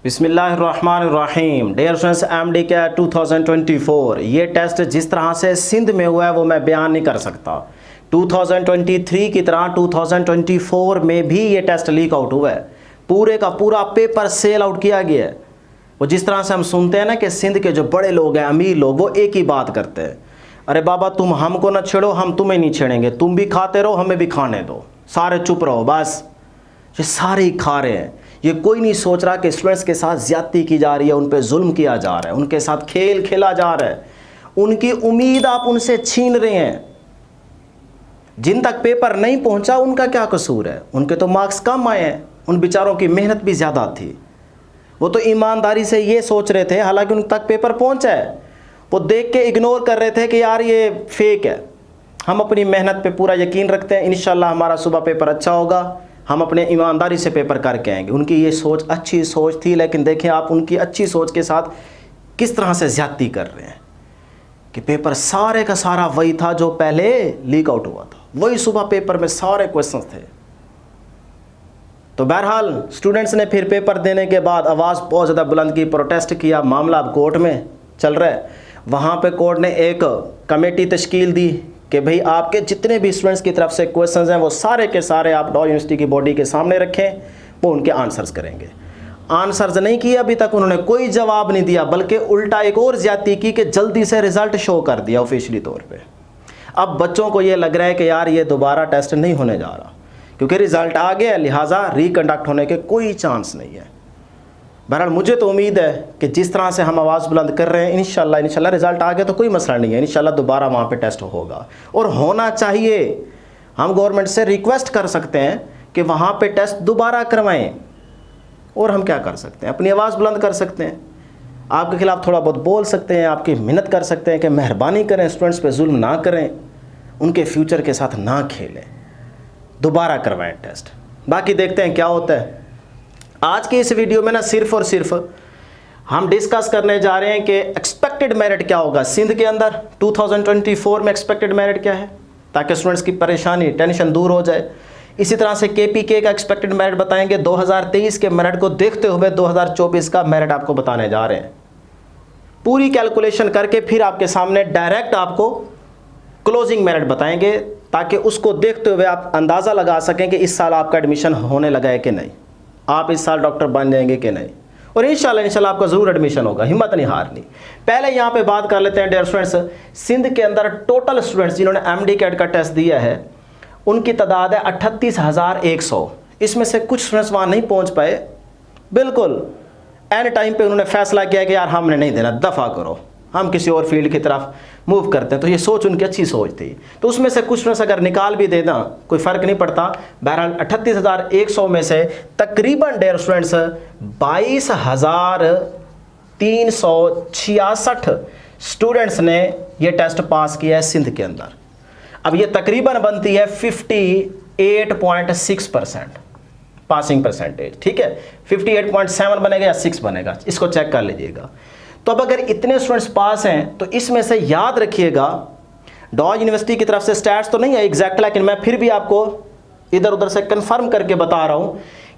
बिस्मिल्लाहिर्रहमानिर्रहीम। Dear students, MD क्या 2024 ये टेस्ट जिस तरह से सिंध में हुआ है वो मैं बयान नहीं कर सकता। 2023 की तरह 2024 में भी ये टेस्ट लीक आउट हुआ है। पूरे का पूरा पेपर सेल आउट किया गया है। वो जिस तरह से हम सुनते हैं ना कि सिंध के जो बड़े लोग हैं, अमीर लोग, वो एक ही बात करते हैं, अरे बाबा तुम हमको ना छेड़ो, हम तुम्हें नहीं छेड़ेंगे, तुम भी खाते रहो, हमें भी खाने दो, सारे चुप रहो बस। ये सारे ही खा रहे हैं। ये कोई नहीं सोच रहा कि स्टूडेंट्स के साथ ज्यादती की जा रही है, उन पे जुल्म किया जा रहा है, उनके साथ खेल खेला जा रहा है, उनकी उम्मीद आप उनसे छीन रहे हैं। जिन तक पेपर नहीं पहुंचा उनका क्या कसूर है? उनके तो मार्क्स कम आए हैं, उन बेचारों की मेहनत भी ज़्यादा थी। वो तो ईमानदारी से ये सोच रहे थे, हालांकि उन तक पेपर पहुंचा है, वो देख के इग्नोर कर रहे थे कि यार ये फेक है, हम अपनी मेहनत पे पूरा यकीन रखते हैं, इंशाल्लाह हमारा सुबह पेपर अच्छा होगा, हम अपने ईमानदारी से पेपर करके आएंगे। उनकी ये सोच अच्छी सोच थी, लेकिन देखें आप उनकी अच्छी सोच के साथ किस तरह से ज्यादती कर रहे हैं कि पेपर सारे का सारा वही था जो पहले लीक आउट हुआ था, वही सुबह पेपर में सारे क्वेश्चंस थे। तो बहरहाल स्टूडेंट्स ने फिर पेपर देने के बाद आवाज़ बहुत ज़्यादा बुलंद की, प्रोटेस्ट किया, मामला अब कोर्ट में चल रहा है। वहाँ पे कोर्ट ने एक कमेटी तश्कील दी कि भाई आपके जितने भी स्टूडेंट्स की तरफ से क्वेश्चंस हैं वो सारे के सारे आप डॉ यूनिवर्सिटी की बॉडी के सामने रखें, वो उनके आंसर्स करेंगे। आंसर्स नहीं किए अभी तक, उन्होंने कोई जवाब नहीं दिया, बल्कि उल्टा एक और ज्यादती की कि जल्दी से रिजल्ट शो कर दिया ऑफिशियली तौर पे। अब बच्चों को ये लग रहा है कि यार ये दोबारा टेस्ट नहीं होने जा रहा, क्योंकि रिजल्ट आ गया, लिहाजा रिकंडक्ट होने के कोई चांस नहीं है। बहरहाल मुझे तो उम्मीद है कि जिस तरह से हम आवाज़ बुलंद कर रहे हैं, इंशाल्लाह रिज़ल्ट आ गया तो कोई मसला नहीं है, इंशाल्लाह दोबारा वहाँ पे टेस्ट होगा और होना चाहिए। हम गवर्नमेंट से रिक्वेस्ट कर सकते हैं कि वहाँ पे टेस्ट दोबारा करवाएं, और हम क्या कर सकते हैं? अपनी आवाज़ बुलंद कर सकते हैं, आपके खिलाफ थोड़ा बहुत बोल सकते हैं, आपकी मिन्नत कर सकते हैं कि मेहरबानी करें, स्टूडेंट्स पर जुल्म ना करें, उनके फ्यूचर के साथ ना खेलें, दोबारा करवाएँ टेस्ट। बाकी देखते हैं क्या होता है। आज के इस वीडियो में ना सिर्फ और सिर्फ हम डिस्कस करने जा रहे हैं कि एक्सपेक्टेड मेरिट क्या होगा सिंध के अंदर 2024 में, एक्सपेक्टेड मेरिट क्या है, ताकि स्टूडेंट्स की परेशानी टेंशन दूर हो जाए। इसी तरह से केपीके का एक्सपेक्टेड मेरिट बताएंगे, 2023 के मेरिट को देखते हुए 2024 का मेरिट आपको बताने जा रहे हैं। पूरी कैलकुलेशन करके फिर आपके सामने डायरेक्ट आपको क्लोजिंग मेरिट बताएंगे, ताकि उसको देखते हुए आप अंदाज़ा लगा सकें कि इस साल आपका एडमिशन होने लगा है कि नहीं, आप इस साल डॉक्टर बन जाएंगे कि नहीं, और इंशाल्लाह आपका ज़रूर एडमिशन होगा, हिम्मत नहीं हारनी। पहले यहाँ पे बात कर लेते हैं डियर स्टूडेंट्स, सिंध के अंदर टोटल स्टूडेंट्स जिन्होंने एमडी कैट का टेस्ट दिया है उनकी तादाद है 38,100। इसमें से कुछ स्टूडेंट्स वहाँ नहीं पहुँच पाए, बिल्कुल एन टाइम पे उन्होंने फैसला किया कि यार हमने नहीं देना, दफ़ा करो, हम किसी और फील्ड की तरफ मूव करते हैं। तो ये सोच उनकी अच्छी सोच थी। तो उसमें से कुछ स्टूडेंट्स अगर निकाल भी देना कोई फ़र्क नहीं पड़ता। बहरहाल 38,100 में से तकरीबन डेयर स्टूडेंट्स 22,366 स्टूडेंट्स ने ये टेस्ट पास किया है सिंध के अंदर। अब ये तकरीबन बनती है 58.6% पासिंग परसेंटेज, ठीक है, 58.7 बनेगा या 6 बनेगा, इसको चेक कर लीजिएगा। तो अब अगर इतने स्टूडेंट्स पास हैं तो इसमें से याद रखिएगा, डॉ यूनिवर्सिटी की तरफ से स्टैट्स तो नहीं है एग्जैक्ट, लेकिन मैं फिर भी आपको इधर उधर से कंफर्म करके बता रहा हूं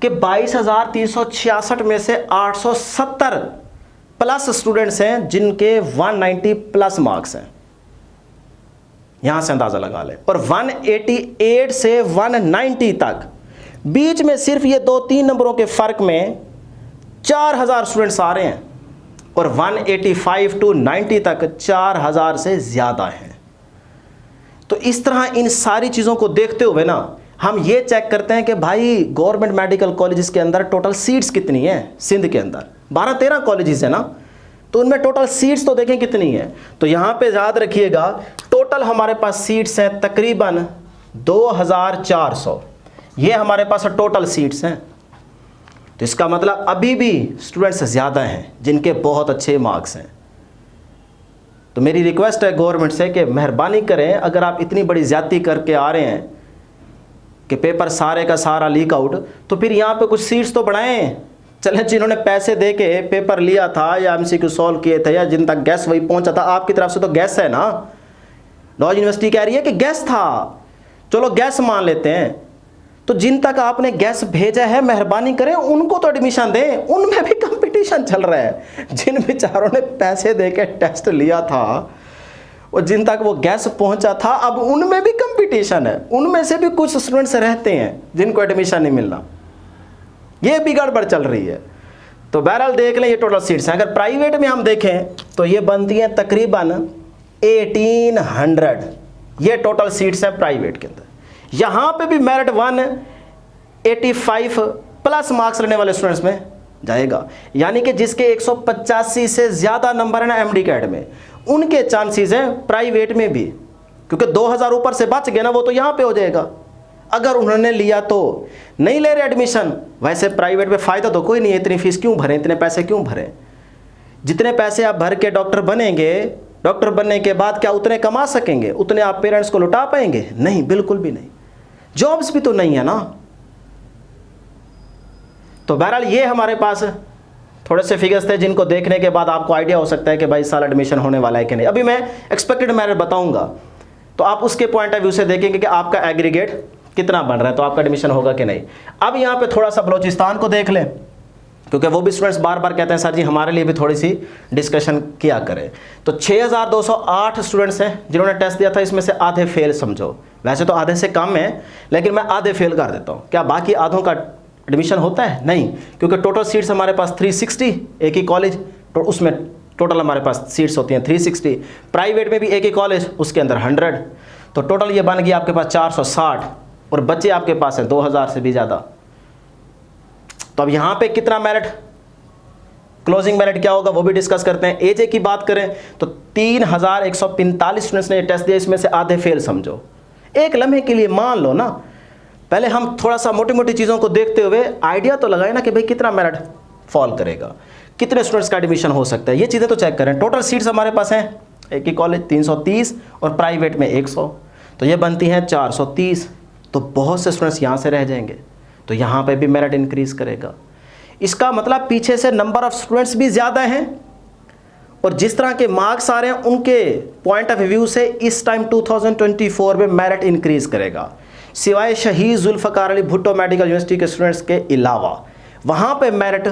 कि 22,366 में से 870 प्लस स्टूडेंट्स हैं जिनके 190 प्लस मार्क्स हैं, यहां से अंदाजा लगा लें। और 188 से 190 तक बीच में सिर्फ ये 2-3 नंबरों के फर्क में 4,000 स्टूडेंट्स आ रहे हैं, और 185 टू 90 तक 4,000 से ज़्यादा हैं। तो इस तरह इन सारी चीज़ों को देखते हुए ना हम ये चेक करते हैं कि भाई गवर्नमेंट मेडिकल कॉलेजेस के अंदर टोटल सीट्स कितनी हैं। सिंध के अंदर 12-13 कॉलेजेस हैं ना, तो उनमें टोटल सीट्स तो देखें कितनी है। तो यहाँ पे याद रखिएगा टोटल हमारे पास सीट्स हैं तकरीबन 2,400, ये हमारे पास टोटल सीट्स हैं। तो इसका मतलब अभी भी स्टूडेंट्स ज़्यादा हैं जिनके बहुत अच्छे मार्क्स हैं। तो मेरी रिक्वेस्ट है गवर्नमेंट से कि मेहरबानी करें, अगर आप इतनी बड़ी ज़्यादती करके आ रहे हैं कि पेपर सारे का सारा लीक आउट, तो फिर यहाँ पे कुछ सीट्स तो बढ़ाएं। चलें, जिन्होंने पैसे दे के पेपर लिया था या एमसीक्यू सॉल्व किए थे या जिन तक गैस वही पहुँचा था, आपकी तरफ से तो गैस है ना, डॉ यूनिवर्सिटी कह रही है कि गैस था, चलो गैस मान लेते हैं, तो जिन तक आपने गैस भेजा है मेहरबानी करें उनको तो एडमिशन दें, उनमें भी कंपटीशन चल रहा है। जिन बेचारों ने पैसे देके टेस्ट लिया था और जिन तक वो गैस पहुंचा था, अब उनमें भी कंपटीशन है। उनमें से भी कुछ स्टूडेंट्स रहते हैं जिनको एडमिशन नहीं मिलना, ये भी गड़बड़ चल रही है। तो बहरहाल देख लें ये टोटल सीट्स हैं। अगर प्राइवेट में हम देखें तो ये बनती हैं तकरीबन 1800, ये टोटल सीट्स हैं प्राइवेट के अंदर। यहाँ पे भी मेरिट 185 प्लस मार्क्स लेने वाले स्टूडेंट्स में जाएगा, यानी कि जिसके 185 से ज़्यादा नंबर है ना एमडी कैट में, उनके चांसेस हैं प्राइवेट में भी, क्योंकि 2000 ऊपर से बच गए ना, वो तो यहाँ पे हो जाएगा। अगर उन्होंने लिया तो नहीं ले रहे एडमिशन, वैसे प्राइवेट में फ़ायदा तो कोई नहीं है, इतनी फीस क्यों भरें, इतने पैसे क्यों भरें। जितने पैसे आप भर के डॉक्टर बनेंगे, डॉक्टर बनने के बाद क्या उतने कमा सकेंगे, उतने आप पेरेंट्स को लुटा पाएंगे? नहीं, बिल्कुल भी नहीं। जॉब्स भी तो नहीं है ना। तो बहरहाल ये हमारे पास थोड़े से फिगर्स थे जिनको देखने के बाद आपको आइडिया हो सकता है कि भाई इस साल एडमिशन होने वाला है कि नहीं। अभी मैं एक्सपेक्टेड मेरिट बताऊंगा तो आप उसके पॉइंट ऑफ व्यू से देखेंगे कि आपका एग्रीगेट कितना बन रहा है, तो आपका एडमिशन होगा कि नहीं। अब यहाँ पे थोड़ा सा बलोचिस्तान को देख लें, क्योंकि वो भी स्टूडेंट्स बार बार कहते हैं सर जी हमारे लिए भी थोड़ी सी डिस्कशन किया करें। तो 6208 स्टूडेंट्स हैं जिन्होंने टेस्ट दिया था, इसमें से आधे फेल समझो। वैसे तो आधे से कम है, लेकिन मैं आधे फेल कर देता हूँ। क्या बाकी आधों का एडमिशन होता है? नहीं, क्योंकि टोटल सीट्स हमारे पास 360, एक ही कॉलेज, तो उसमें टोटल हमारे पास सीट्स होती हैं 360। प्राइवेट में भी एक ही कॉलेज, उसके अंदर 100, तो टोटल ये बन गया आपके पास 460, और बच्चे आपके पास हैं 2000 से भी ज़्यादा। तो अब यहाँ पे कितना मेरिट, क्लोजिंग मेरिट क्या होगा वो भी डिस्कस करते हैं। एजे की बात करें तो 3145 स्टूडेंट्स ने टेस्ट दिया, इसमें से आधे फेल समझो। एक लम्हे के लिए मान लो ना, पहले हम थोड़ा सा मोटी मोटी चीज़ों को देखते हुए आइडिया तो लगाए ना कि भाई कितना मेरिट फॉल करेगा, कितने स्टूडेंट्स का एडमिशन हो सकता है, ये चीज़ें तो चेक करें। टोटल सीट्स हमारे पास हैं एक ही कॉलेज 330 और प्राइवेट में 100, तो ये बनती हैं 430। तो बहुत से स्टूडेंट्स यहाँ से रह जाएंगे, तो यहाँ पे भी मेरिट इंक्रीज़ करेगा। इसका मतलब पीछे से नंबर ऑफ़ स्टूडेंट्स भी ज़्यादा हैं, और जिस तरह के मार्क्स आ रहे हैं उनके पॉइंट ऑफ व्यू से इस टाइम 2024 में मेरिट इंक्रीज़ करेगा। सिवाय शहीद जुल्फ़कार अली भुट्टो मेडिकल यूनिवर्सिटी के स्टूडेंट्स के अलावा वहाँ पे मेरिट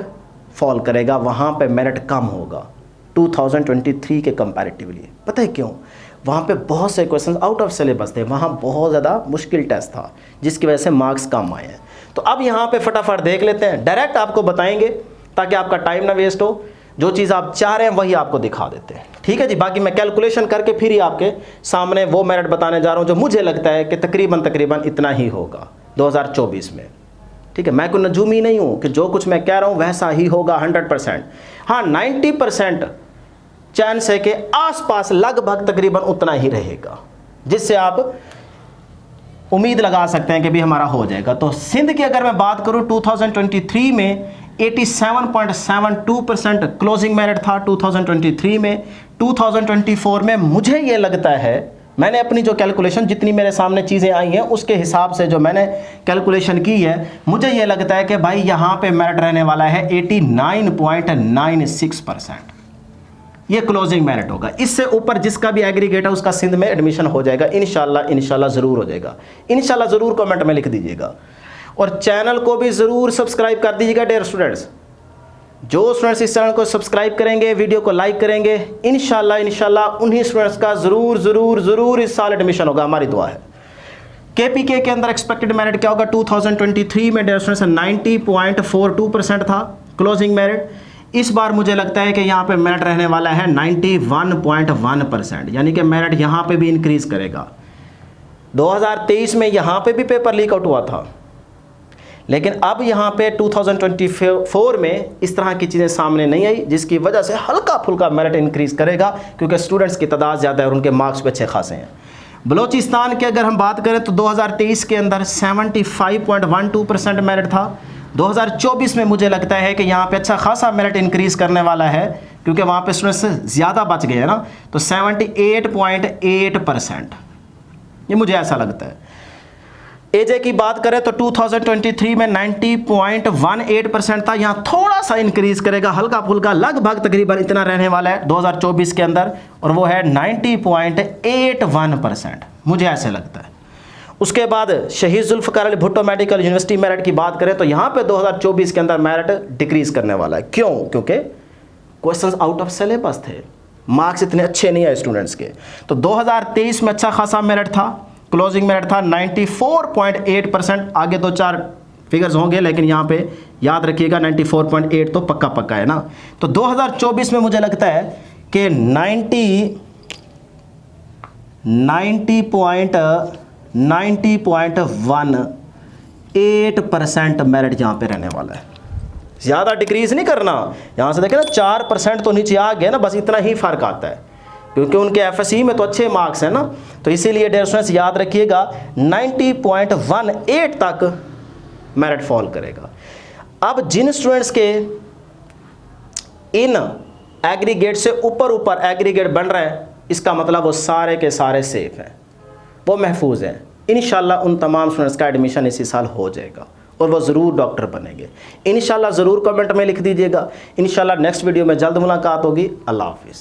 फॉल करेगा, वहाँ पे मेरिट कम होगा 2023 के कंपैरेटिवली। पता है क्यों? वहाँ पे बहुत से क्वेश्चंस आउट ऑफ सिलेबस थे, वहाँ बहुत ज़्यादा मुश्किल टेस्ट था जिसकी वजह से मार्क्स कम आए हैं। तो अब यहाँ पे फटाफट देख लेते हैं, डायरेक्ट आपको बताएंगे ताकि आपका टाइम ना वेस्ट हो। जो चीज़ आप चाह रहे हैं वही आपको दिखा देते हैं, ठीक है जी। बाकी मैं कैलकुलेशन करके फिर ही आपके सामने वो मेरिट बताने जा रहा हूँ जो मुझे लगता है कि तकरीबन इतना ही होगा 2024 में, ठीक है। मैं कोई नजूमी नहीं हूँ कि जो कुछ मैं कह रहा हूँ वैसा ही होगा 100%। हाँ, 90% चांस है कि आसपास लगभग तकरीबन उतना ही रहेगा, जिससे आप उम्मीद लगा सकते हैं कि भी हमारा हो जाएगा। तो सिंध की अगर मैं बात करूं 2023 में 87.72% क्लोजिंग मेरिट था 2023 में। 2024 में मुझे ये लगता है, मैंने अपनी जो कैलकुलेशन जितनी मेरे सामने चीज़ें आई हैं उसके हिसाब से जो मैंने कैलकुलेशन की है, मुझे ये लगता है कि भाई यहाँ पे मेरिट रहने वाला है 89.96%। ये क्लोजिंग मेरिट होगा। इससे ऊपर जिसका भी एग्रीगेट है उसका सिंध में एडमिशन हो जाएगा इंशाल्लाह ज़रूर हो जाएगा। इंशाल्लाह ज़रूर कमेंट में लिख दीजिएगा, और चैनल को भी ज़रूर सब्सक्राइब कर दीजिएगा डियर स्टूडेंट्स। जो स्टूडेंट्स इस चैनल को सब्सक्राइब करेंगे, वीडियो को लाइक करेंगे, इंशाल्लाह उन्हीं स्टूडेंट्स का ज़रूर इस साल एडमिशन होगा, हमारी दुआ है। KPK के अंदर एक्सपेक्टेड मेरिट क्या होगा 2023 में डियर स्टूडेंट्स 90.42% था क्लोजिंग मेरिट। इस बार मुझे लगता है कि यहाँ पे मेरिट रहने वाला है 91.1%, यानी कि मेरिट यहाँ पे भी इंक्रीज़ करेगा। 2023 में यहाँ पे भी पेपर लीक आउट हुआ था, लेकिन अब यहाँ पे 2024 में इस तरह की चीज़ें सामने नहीं आई, जिसकी वजह से हल्का फुल्का मेरिट इंक्रीज़ करेगा, क्योंकि स्टूडेंट्स की तादाद ज़्यादा है और उनके मार्क्स भी अच्छे खासे हैं। बलोचिस्तान की अगर हम बात करें तो 2023 के अंदर 75.12% मेरिट था। 2024 में मुझे लगता है कि यहाँ पे अच्छा खासा मेरिट इंक्रीज़ करने वाला है, क्योंकि वहाँ पे स्टूडेंट्स ज़्यादा बच गए हैं ना, तो 78.8%, ये मुझे ऐसा लगता है। एजे की बात करें तो 2023 में 90.18% था, यहाँ थोड़ा सा इंक्रीज़ करेगा, हल्का फुल्का, लगभग तकरीबन इतना रहने वाला है 2024 के अंदर, और वो है 90.81%, मुझे ऐसे लगता है। उसके बाद Shaheed Zulfikar Ali Bhutto medical university merit की बात करें तो यहाँ पे 2024 के अंदर मेरिट डिक्रीज करने वाला है। क्यों? क्योंकि क्वेश्चंस आउट ऑफ सिलेबस थे, मार्क्स इतने अच्छे नहीं आए स्टूडेंट्स के। तो 2023 में अच्छा खासा मेरिट था, क्लोजिंग मेरिट था 94.8%। आगे 2-4 फिगर्स होंगे लेकिन यहाँ पे याद रखिएगा 94.8 तो पक्का पक्का है ना। तो 2024 में मुझे लगता है कि 90.18% मेरिट यहाँ पे रहने वाला है। ज़्यादा डिक्रीज नहीं करना, यहाँ से देखें ना 4% तो नीचे आ गया ना, बस इतना ही फ़र्क आता है क्योंकि उनके एफएससी में तो अच्छे मार्क्स हैं ना। तो इसीलिए डियर स्टूडेंट्स याद रखिएगा 90.18 तक मेरिट फॉल करेगा। अब जिन स्टूडेंट्स के इन एग्रीगेट से ऊपर एग्रीगेट बन रहे हैं, इसका मतलब वो सारे के सारे सेफ हैं, वो महफूज हैं। इंशाल्लाह उन तमाम स्टूडेंट्स का एडमिशन इसी साल हो जाएगा और वो ज़रूर डॉक्टर बनेंगे। इंशाल्लाह ज़रूर कमेंट में लिख दीजिएगा। इंशाल्लाह नेक्स्ट वीडियो में जल्द मुलाकात होगी। अल्लाह हाफिज़।